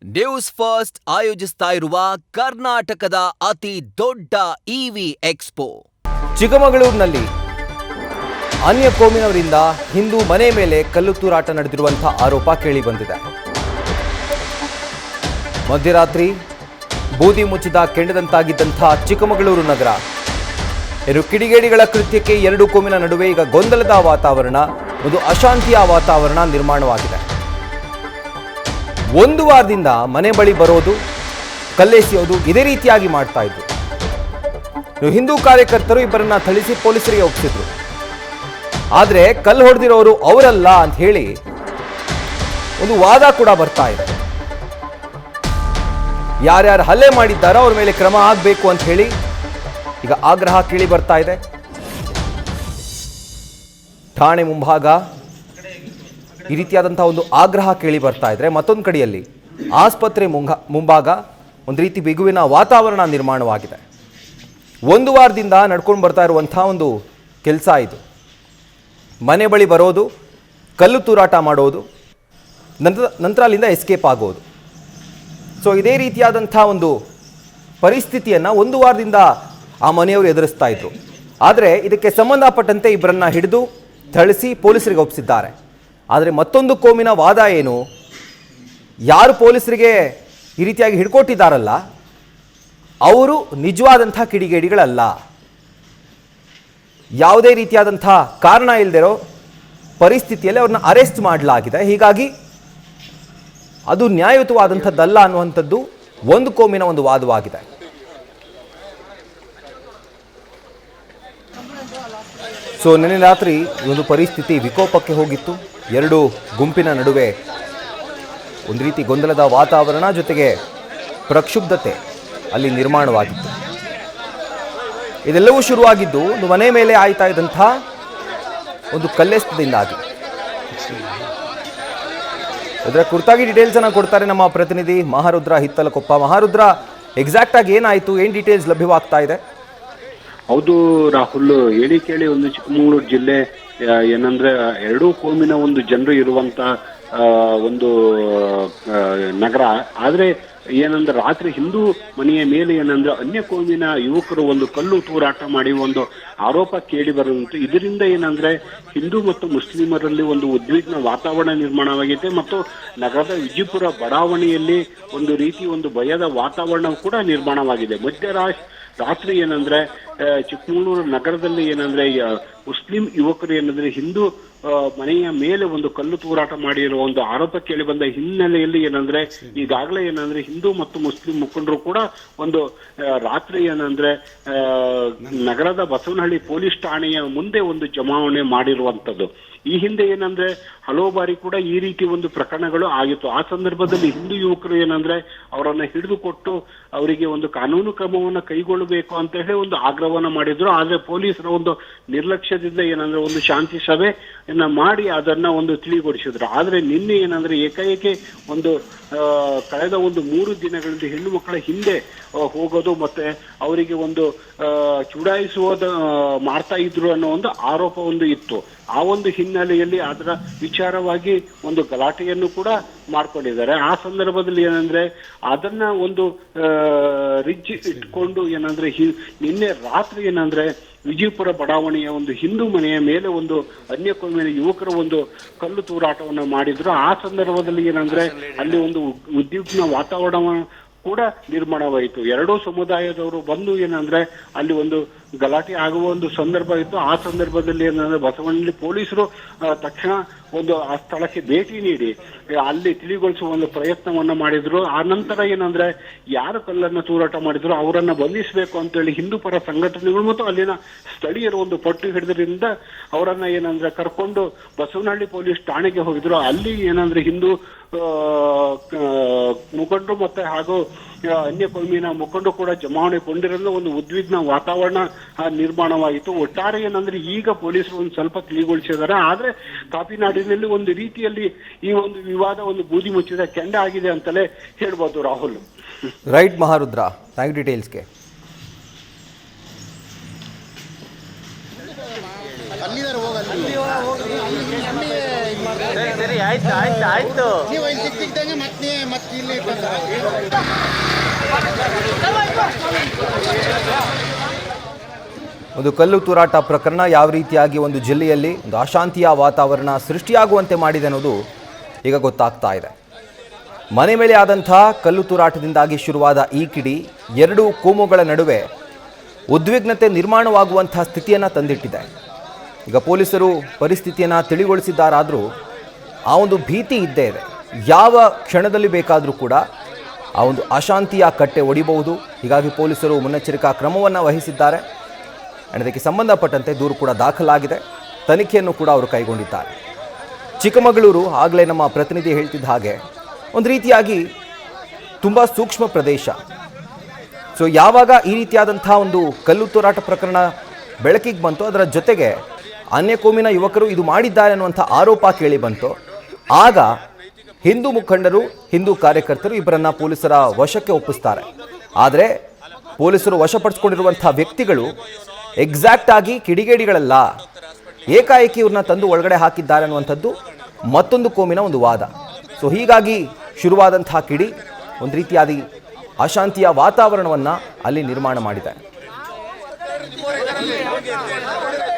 News first ಆಯೋಜಿಸ್ತಾ ಇರುವ ಕರ್ನಾಟಕದ ಅತಿ ದೊಡ್ಡ ಇವಿ ಎಕ್ಸ್ಪೋ. ಚಿಕ್ಕಮಗಳೂರಿನಲ್ಲಿ ಅನ್ಯ ಕೋಮಿನವರಿಂದ ಹಿಂದೂ ಮನೆ ಮೇಲೆ ಕಲ್ಲು ತೂರಾಟ ನಡೆದಿರುವಂತಹ ಆರೋಪ ಕೇಳಿ ಬಂದಿದೆ. ಮಧ್ಯರಾತ್ರಿ ಬೂದಿ ಮುಚ್ಚಿದ ಕೆಂಡದಂತಾಗಿದ್ದಂತಹ ಚಿಕ್ಕಮಗಳೂರು ನಗರ, ಕಿಡಿಗೇಡಿಗಳ ಕೃತ್ಯಕ್ಕೆ ಎರಡು ಕೋಮಿನ ನಡುವೆ ಈಗ ಗೊಂದಲದ ವಾತಾವರಣ, ಒಂದು ಅಶಾಂತಿಯ ವಾತಾವರಣ ನಿರ್ಮಾಣವಾಗಿದೆ. ಒಂದು ವಾರದಿಂದ ಮನೆ ಬಳಿ ಬರೋದು, ಕಲ್ಲೆಸೆಯೋದು ಇದೇ ರೀತಿಯಾಗಿ ಮಾಡ್ತಾ ಇದ್ರು. ಹಿಂದೂ ಕಾರ್ಯಕರ್ತರು ಇಬ್ಬರನ್ನ ಥಳಿಸಿ ಪೊಲೀಸರಿಗೆ ಒಪ್ಪಿಸಿದ್ರು. ಆದರೆ ಕಲ್ಲು ಹೊಡೆದಿರೋರು ಅವರಲ್ಲ ಅಂತ ಹೇಳಿ ಒಂದು ವಾದ ಕೂಡ ಬರ್ತಾ ಇದೆ. ಯಾರ್ಯಾರು ಹಲ್ಲೆ ಮಾಡಿದ್ದಾರೋ ಅವ್ರ ಮೇಲೆ ಕ್ರಮ ಆಗಬೇಕು ಅಂತ ಹೇಳಿ ಈಗ ಆಗ್ರಹ ಕೇಳಿ ಬರ್ತಾ ಇದೆ. ಠಾಣೆ ಮುಂಭಾಗ ಈ ರೀತಿಯಾದಂತಹ ಒಂದು ಆಗ್ರಹ ಕೇಳಿ ಬರ್ತಾ ಇದ್ರೆ, ಮತ್ತೊಂದು ಕಡೆಯಲ್ಲಿ ಆಸ್ಪತ್ರೆ ಮುಂಭಾಗ ಒಂದು ರೀತಿ ಬಿಗುವಿನ ವಾತಾವರಣ ನಿರ್ಮಾಣವಾಗಿದೆ. ಒಂದು ವಾರದಿಂದ ನಡ್ಕೊಂಡು ಬರ್ತಾ ಇರುವಂತಹ ಒಂದು ಕೆಲಸ ಇದು. ಮನೆ ಬಳಿ ಬರೋದು, ಕಲ್ಲು ತೂರಾಟ ಮಾಡೋದು, ನಂತರ ಅಲ್ಲಿಂದ ಎಸ್ಕೇಪ್ ಆಗೋದು. ಸೊ ಇದೇ ರೀತಿಯಾದಂಥ ಒಂದು ಪರಿಸ್ಥಿತಿಯನ್ನು ಒಂದು ವಾರದಿಂದ ಆ ಮನೆಯವರು ಎದುರಿಸ್ತಾ ಇದ್ರು. ಆದರೆ ಇದಕ್ಕೆ ಸಂಬಂಧಪಟ್ಟಂತೆ ಇಬ್ಬರನ್ನ ಹಿಡಿದು ಥಳಿಸಿ ಪೊಲೀಸರಿಗೆ ಒಪ್ಪಿಸಿದ್ದಾರೆ. ಆದರೆ ಮತ್ತೊಂದು ಕೋಮಿನ ವಾದ ಏನು, ಯಾರು ಪೊಲೀಸರಿಗೆ ಈ ರೀತಿಯಾಗಿ ಹಿಡ್ಕೊಟ್ಟಿದ್ದಾರಲ್ಲ ಅವರು ನಿಜವಾದಂಥ ಕಿಡಿಗೇಡಿಗಳಲ್ಲ. ಯಾವುದೇ ರೀತಿಯಾದಂಥ ಕಾರಣ ಇಲ್ಲದಿರೋ ಪರಿಸ್ಥಿತಿಯಲ್ಲಿ ಅವ್ರನ್ನ ಅರೆಸ್ಟ್ ಮಾಡಲಾಗಿದೆ. ಹೀಗಾಗಿ ಅದು ನ್ಯಾಯಯುತವಾದಂಥದ್ದಲ್ಲ ಅನ್ನುವಂಥದ್ದು ಒಂದು ಕೋಮಿನ ಒಂದು ವಾದವಾಗಿದೆ. ಸೊ ನಿನ್ನೆ ರಾತ್ರಿ ಒಂದು ಪರಿಸ್ಥಿತಿ ವಿಕೋಪಕ್ಕೆ ಹೋಗಿತ್ತು. ಎರಡು ಗುಂಪಿನ ನಡುವೆ ಒಂದು ರೀತಿ ಗೊಂದಲದ ವಾತಾವರಣ ಜೊತೆಗೆ ಪ್ರಕ್ಷುಬ್ಧತೆ ಅಲ್ಲಿ ನಿರ್ಮಾಣವಾಗಿತ್ತು. ಇದೆಲ್ಲವೂ ಶುರುವಾಗಿದ್ದು ಒಂದು ಮನೆ ಮೇಲೆ ಆಯ್ತಾ ಇದ್ದಂಥ ಒಂದು ಕಲ್ಲೆಸೆತದಿಂದಾಗಿ. ಇದರ ಕುರಿತಾಗಿ ಡೀಟೇಲ್ಸ್ ಅನ್ನು ಕೊಡ್ತಾರೆ ನಮ್ಮ ಪ್ರತಿನಿಧಿ ಮಹಾರುದ್ರ ಹಿತ್ತಲಕೊಪ್ಪ. ಮಹಾರುದ್ರ, ಎಕ್ಸಾಕ್ಟ್ ಆಗಿ ಏನಾಯ್ತು, ಏನ್ ಡೀಟೇಲ್ಸ್ ಲಭ್ಯವಾಗ್ತಾ ಇದೆ? ಹೌದು ರಾಹುಲ್, ಹೇಳಿ ಕೇಳಿ ಒಂದು ಚಿಕ್ಕಮಗಳೂರು ಜಿಲ್ಲೆ ಏನಂದ್ರೆ ಎರಡೂ ಕೋಮಿನ ಒಂದು ಜನರು ಇರುವಂತ ಒಂದು ನಗರ. ಆದ್ರೆ ಏನಂದ್ರೆ ರಾತ್ರಿ ಹಿಂದೂ ಮನೆಯ ಮೇಲೆ ಏನಂದ್ರೆ ಅನ್ಯ ಕೋಮಿನ ಯುವಕರು ಒಂದು ಕಲ್ಲು ತೂರಾಟ ಮಾಡಿ ಒಂದು ಆರೋಪ ಕೇಳಿ ಬರುವಂತೆ. ಇದರಿಂದ ಏನಂದ್ರೆ ಹಿಂದೂ ಮತ್ತು ಮುಸ್ಲಿಮರಲ್ಲಿ ಒಂದು ಉದ್ವಿಗ್ನ ವಾತಾವರಣ ನಿರ್ಮಾಣವಾಗಿದೆ ಮತ್ತು ನಗರದ ವಿಜಯಪುರ ಬಡಾವಣೆಯಲ್ಲಿ ಒಂದು ರೀತಿ ಒಂದು ಭಯದ ವಾತಾವರಣ ಕೂಡ ನಿರ್ಮಾಣವಾಗಿದೆ. ರಾತ್ರಿ ಏನಂದ್ರೆ ಚಿಕ್ಕಮಗಳೂರು ನಗರದಲ್ಲಿ ಏನಂದ್ರೆ ಮುಸ್ಲಿಂ ಯುವಕರು ಏನಂದ್ರೆ ಹಿಂದೂ ಮನೆಯ ಮೇಲೆ ಒಂದು ಕಲ್ಲು ತೂರಾಟ ಮಾಡಿರುವ ಒಂದು ಆರೋಪ ಕೇಳಿ ಬಂದ ಹಿನ್ನೆಲೆಯಲ್ಲಿ ಏನಂದ್ರೆ ಈಗಾಗಲೇ ಏನಂದ್ರೆ ಹಿಂದೂ ಮತ್ತು ಮುಸ್ಲಿಂ ಮುಖಂಡರು ಕೂಡ ಒಂದು ರಾತ್ರಿ ಏನಂದ್ರೆ ನಗರದ ಬಸವನಹಳ್ಳಿ ಪೊಲೀಸ್ ಠಾಣೆಯ ಮುಂದೆ ಒಂದು ಜಮಾವಣೆ ಮಾಡಿರುವಂತದ್ದು. ಈ ಹಿಂದೆ ಏನಂದ್ರೆ ಹಲವು ಬಾರಿ ಕೂಡ ಈ ರೀತಿ ಒಂದು ಪ್ರಕರಣಗಳು ಆಗಿತ್ತು. ಆ ಸಂದರ್ಭದಲ್ಲಿ ಹಿಂದೂ ಯುವಕರು ಏನಂದ್ರೆ ಅವರನ್ನ ಹಿಡಿದುಕೊಟ್ಟು ಅವರಿಗೆ ಒಂದು ಕಾನೂನು ಕ್ರಮವನ್ನ ಕೈಗೊಳ್ಳಬೇಕು ಅಂತ ಹೇಳಿ ಒಂದು ಆಗ್ರಹವನ್ನ ಮಾಡಿದ್ರು. ಆದ್ರೆ ಪೊಲೀಸರ ಒಂದು ನಿರ್ಲಕ್ಷ್ಯದಿಂದ ಏನಂದ್ರೆ ಒಂದು ಶಾಂತಿ ಸಭೆಯನ್ನ ಮಾಡಿ ಅದನ್ನ ಒಂದು ತಿಳಿಗೊಳಿಸಿದ್ರು. ಆದ್ರೆ ನಿನ್ನೆ ಏನಂದ್ರೆ ಏಕಾಏಕಿ ಒಂದು ಕಳೆದ ಒಂದು 3 ದಿನಗಳಿಂದ ಹೆಣ್ಣು ಮಕ್ಕಳ ಹಿಂದೆ ಹೋಗೋದು ಮತ್ತೆ ಅವರಿಗೆ ಒಂದು ಚುಡಾಯಿಸುವುದ ಮಾಡ್ತಾ ಇದ್ರು ಅನ್ನೋ ಒಂದು ಆರೋಪ ಒಂದು ಇತ್ತು. ಆ ಒಂದು ಹಿನ್ನೆಲೆಯಲ್ಲಿ ಅದರ ವಿಚಾರವಾಗಿ ಒಂದು ಗಲಾಟೆಯನ್ನು ಕೂಡ ಮಾಡ್ಕೊಂಡಿದ್ದಾರೆ. ಆ ಸಂದರ್ಭದಲ್ಲಿ ಏನಂದ್ರೆ ಅದನ್ನ ಒಂದು ರಿಜ್ ಇಟ್ಕೊಂಡು ಏನಂದ್ರೆ ನಿನ್ನೆ ರಾತ್ರಿ ಏನಂದ್ರೆ ವಿಜಯಪುರ ಬಡಾವಣೆಯ ಒಂದು ಹಿಂದೂ ಮನೆಯ ಮೇಲೆ ಒಂದು ಅನ್ಯ ಕೋಮಿನ ಯುವಕರು ಒಂದು ಕಲ್ಲು ತೂರಾಟವನ್ನು ಮಾಡಿದ್ರು. ಆ ಸಂದರ್ಭದಲ್ಲಿ ಏನಂದ್ರೆ ಅಲ್ಲಿ ಒಂದು ಉದ್ವಿಗ್ನ ವಾತಾವರಣ ಕೂಡ ನಿರ್ಮಾಣವಾಯಿತು. ಎರಡೂ ಸಮುದಾಯದವರು ಬಂದು ಏನಂದ್ರೆ ಅಲ್ಲಿ ಒಂದು ಗಲಾಟೆ ಆಗುವ ಒಂದು ಸಂದರ್ಭ ಇತ್ತು. ಆ ಸಂದರ್ಭದಲ್ಲಿ ಏನಂದ್ರೆ ಬಸವನಹಳ್ಳಿ ಪೊಲೀಸರು ತಕ್ಷಣ ಒಂದು ಆ ಸ್ಥಳಕ್ಕೆ ಭೇಟಿ ನೀಡಿ ಅಲ್ಲಿ ತಿಳಿಗೊಳಿಸುವ ಒಂದು ಪ್ರಯತ್ನವನ್ನ ಮಾಡಿದ್ರು. ಆ ನಂತರ ಏನಂದ್ರೆ ಯಾರು ಕಲ್ಲನ್ನ ತೂರಾಟ ಮಾಡಿದ್ರು ಅವರನ್ನ ಬಂಧಿಸಬೇಕು ಅಂತೇಳಿ ಹಿಂದೂ ಪರ ಸಂಘಟನೆಗಳು ಮತ್ತು ಅಲ್ಲಿನ ಸ್ಥಳೀಯರು ಒಂದು ಪಟ್ಟು ಹಿಡಿದ್ರಿಂದ ಅವರನ್ನ ಏನಂದ್ರೆ ಕರ್ಕೊಂಡು ಬಸವನಹಳ್ಳಿ ಪೊಲೀಸ್ ಠಾಣೆಗೆ ಹೋಗಿದ್ರು. ಅಲ್ಲಿ ಏನಂದ್ರೆ ಹಿಂದೂ ಮುಖಂಡರು ಮತ್ತೆ ಹಾಗೂ ಅನ್ಯ ಕೋಮಿನ ಮುಖಂಡರು ಕೂಡ ಜಮಾವಣೆಗೊಂಡಿರಲು ಒಂದು ಉದ್ವಿಗ್ನ ವಾತಾವರಣ ನಿರ್ಮಾಣವಾಗಿತ್ತು. ಒಟ್ಟಾರೆ ಏನಂದ್ರೆ ಈಗ ಪೊಲೀಸರು ಒಂದು ಸ್ವಲ್ಪ ತಿಳಿಗೊಳಿಸಿದ್ದಾರೆ. ಆದ್ರೆ ಕಾಪಿನಾಡಿನಲ್ಲಿ ಒಂದು ರೀತಿಯಲ್ಲಿ ಈ ಒಂದು ವಿವಾದ ಒಂದು ಬೂದಿ ಮುಚ್ಚಿದ ಕೆಂಡ ಆಗಿದೆ ಅಂತಲೇ ಹೇಳ್ಬೋದು Rahul. Right Maharudra, thank you ಡೀಟೇಲ್ಸ್ಗೆ. ಸರಿ ಆಯ್ತು ಆಯ್ತು ಆಯ್ತು. ಪತ್ನಿ ಮತ್ತೆ ಇಲ್ಲಿ ಒಂದು ಕಲ್ಲು ತೂರಾಟ ಪ್ರಕರಣ ಯಾವ ರೀತಿಯಾಗಿ ಒಂದು ಜಿಲ್ಲೆಯಲ್ಲಿ ಒಂದು ಅಶಾಂತಿಯ ವಾತಾವರಣ ಸೃಷ್ಟಿಯಾಗುವಂತೆ ಮಾಡಿದೆ ಅನ್ನೋದು ಈಗ ಗೊತ್ತಾಗ್ತಾ ಇದೆ. ಮನೆ ಮೇಲೆ ಆದಂಥ ಕಲ್ಲು ತೂರಾಟದಿಂದಾಗಿ ಶುರುವಾದ ಈ ಕಿಡಿ ಎರಡು ಕೋಮುಗಳ ನಡುವೆ ಉದ್ವಿಗ್ನತೆ ನಿರ್ಮಾಣವಾಗುವಂಥ ಸ್ಥಿತಿಯನ್ನು ತಂದಿಟ್ಟಿದೆ. ಈಗ ಪೊಲೀಸರು ಪರಿಸ್ಥಿತಿಯನ್ನು ತಿಳಿಗೊಳಿಸಿದ್ದಾರಾದರೂ ಆ ಒಂದು ಭೀತಿ ಇದ್ದೇ ಇದೆ. ಯಾವ ಕ್ಷಣದಲ್ಲಿ ಬೇಕಾದರೂ ಕೂಡ ಆ ಒಂದು ಅಶಾಂತಿಯ ಕಟ್ಟೆ ಒಡಿಬಹುದು. ಹೀಗಾಗಿ ಪೊಲೀಸರು ಮುನ್ನೆಚ್ಚರಿಕಾ ಕ್ರಮವನ್ನು ವಹಿಸಿದ್ದಾರೆ. ಅದಕ್ಕೆ ಸಂಬಂಧಪಟ್ಟಂತೆ ದೂರು ಕೂಡ ದಾಖಲಾಗಿದೆ. ತನಿಖೆಯನ್ನು ಕೂಡ ಅವರು ಕೈಗೊಂಡಿದ್ದಾರೆ. ಚಿಕ್ಕಮಗಳೂರು ಆಗಲೇ ನಮ್ಮ ಪ್ರತಿನಿಧಿ ಹೇಳ್ತಿದ್ದ ಹಾಗೆ ಒಂದು ರೀತಿಯಾಗಿ ತುಂಬ ಸೂಕ್ಷ್ಮ ಪ್ರದೇಶ. ಸೊ ಯಾವಾಗ ಈ ರೀತಿಯಾದಂಥ ಒಂದು ಕಲ್ಲು ತೂರಾಟ ಪ್ರಕರಣ ಬೆಳಕಿಗೆ ಬಂತು, ಅದರ ಜೊತೆಗೆ ಅನ್ಯ ಕೋಮಿನ ಯುವಕರು ಇದು ಮಾಡಿದ್ದಾರೆ ಅನ್ನುವಂಥ ಆರೋಪ ಕೇಳಿ ಬಂತು, ಆಗ ಹಿಂದೂ ಮುಖಂಡರು, ಹಿಂದೂ ಕಾರ್ಯಕರ್ತರು ಇಬ್ಬರನ್ನ ಪೊಲೀಸರ ವಶಕ್ಕೆ ಒಪ್ಪಿಸ್ತಾರೆ. ಆದರೆ ಪೊಲೀಸರು ವಶಪಡಿಸಿಕೊಂಡಿರುವಂಥ ವ್ಯಕ್ತಿಗಳು ಎಕ್ಸಾಕ್ಟ್ ಆಗಿ ಕಿಡಿಗೇಡಿಗಳಲ್ಲ, ಏಕಾಏಕಿ ಇವ್ರನ್ನ ತಂದು ಒಳಗಡೆ ಹಾಕಿದ್ದಾರೆ ಅನ್ನುವಂಥದ್ದು ಮತ್ತೊಂದು ಕೋಮಿನ ಒಂದು ವಾದ. ಸೊ ಹೀಗಾಗಿ ಶುರುವಾದಂಥ ಕಿಡಿ ಒಂದು ರೀತಿಯಾದ ಅಶಾಂತಿಯ ವಾತಾವರಣವನ್ನು ಅಲ್ಲಿ ನಿರ್ಮಾಣ ಮಾಡಿದೆ.